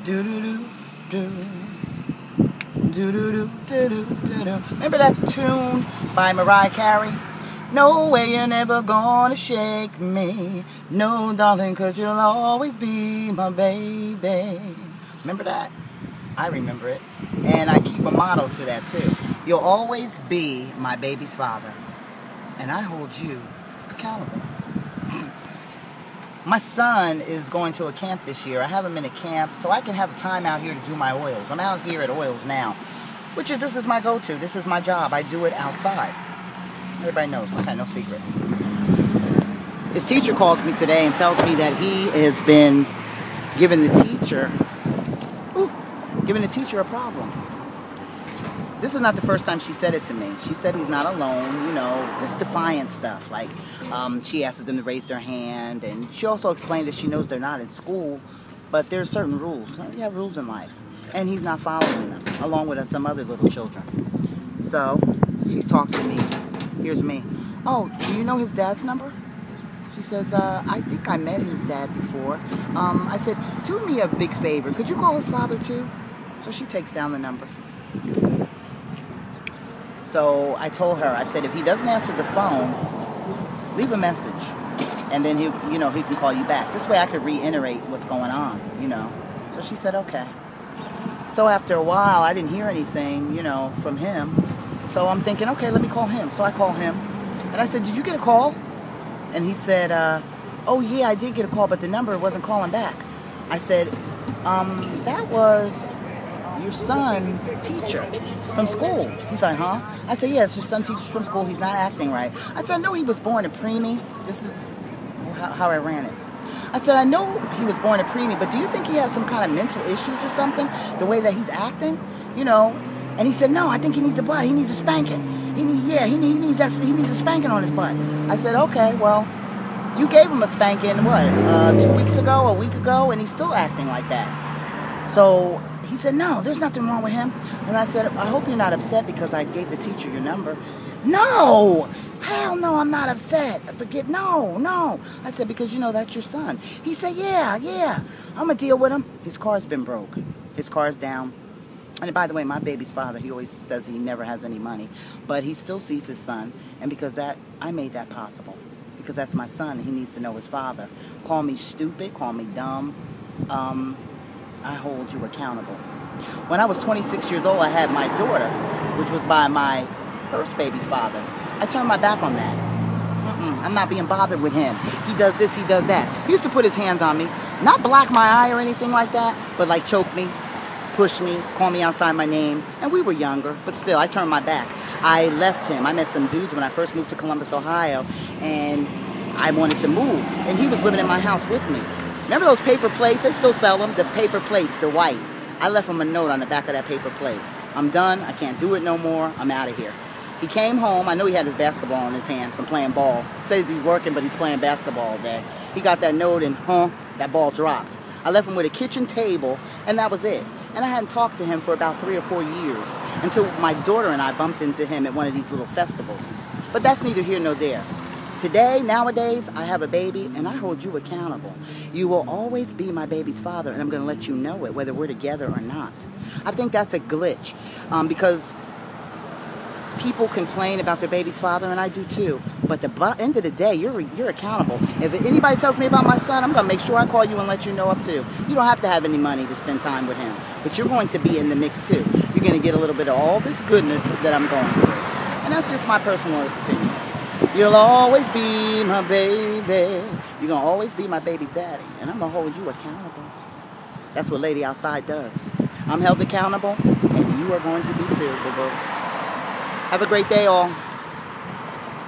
Do do do do do do do do do do. Remember that tune by Mariah Carey? No way you're never gonna shake me. No, darling, 'cause you'll always be my baby. Remember that? I remember it. And I keep a motto to that too. You'll always be my baby's father. And I hold you accountable. My son is going to a camp this year. I have him in a camp so I can have time out here to do my oils. I'm out here at oils now, this is my go-to. This is my job. I do it outside. Everybody knows. Okay, no secret. His teacher calls me today and tells me that he has been giving the teacher a problem. This is not the first time she said it to me. She said he's not alone, this defiant stuff. Like, she asks them to raise their hand, and she also explained that she knows they're not in school, but there's certain rules. You have rules in life, and he's not following them, along with some other little children. So, she's talked to me. Here's me. Oh, do you know his dad's number? She says, I think I met his dad before. I said, do me a big favor. Could you call his father too? So she takes down the number. So I told her, I said, if he doesn't answer the phone, leave a message. And then he can call you back. This way I could reiterate what's going on, So she said, okay. So after a while, I didn't hear anything, from him. So I'm thinking, okay, let me call him. So I call him. And I said, did you get a call? And he said, oh yeah, I did get a call, but the number wasn't calling back. I said, that was your son's teacher from school. He's like, huh? I said, yeah, it's your son's teacher from school. He's not acting right. I said, I know he was born a preemie. This is how I ran it. I said, I know he was born a preemie, but do you think he has some kind of mental issues or something? The way that he's acting, And he said, no, I think he needs a butt. He needs a spanking. He needs a spanking on his butt. I said, okay, well, you gave him a spanking, 2 weeks ago, a week ago, and he's still acting like that. So he said, no, there's nothing wrong with him. And I said, I hope you're not upset because I gave the teacher your number. No, hell no, I'm not upset. No. I said, because that's your son. He said, yeah, I'm going to deal with him. His car's been broke. His car's down. And by the way, my baby's father, he always says he never has any money. But he still sees his son. And because I made that possible. Because that's my son. He needs to know his father. Call me stupid. Call me dumb. I hold you accountable. When I was 26 years old, I had my daughter, which was by my first baby's father. I turned my back on that. I'm not being bothered with him. He does this, he does that. He used to put his hands on me. Not black my eye or anything like that, but like choke me, push me, call me outside my name. And we were younger, but still, I turned my back. I left him. I met some dudes when I first moved to Columbus, Ohio, and I wanted to move. And he was living in my house with me. Remember those paper plates? They still sell them. The paper plates, they're white. I left him a note on the back of that paper plate. I'm done. I can't do it no more. I'm out of here. He came home. I know he had his basketball in his hand from playing ball. Says he's working, but he's playing basketball all day. He got that note and, that ball dropped. I left him with a kitchen table, and that was it. And I hadn't talked to him for about 3 or 4 years until my daughter and I bumped into him at one of these little festivals. But that's neither here nor there. Today, nowadays, I have a baby, and I hold you accountable. You will always be my baby's father, and I'm going to let you know it, whether we're together or not. I think that's a glitch, because people complain about their baby's father, and I do too. But at the end of the day, you're accountable. If anybody tells me about my son, I'm going to make sure I call you and let you know up too. You don't have to have any money to spend time with him, but you're going to be in the mix too. You're going to get a little bit of all this goodness that I'm going through. And that's just my personal opinion. You'll always be my baby. You're going to always be my baby daddy. And I'm going to hold you accountable. That's what Lady Outside does. I'm held accountable, and you are going to be too, boo-boo. Have a great day, all.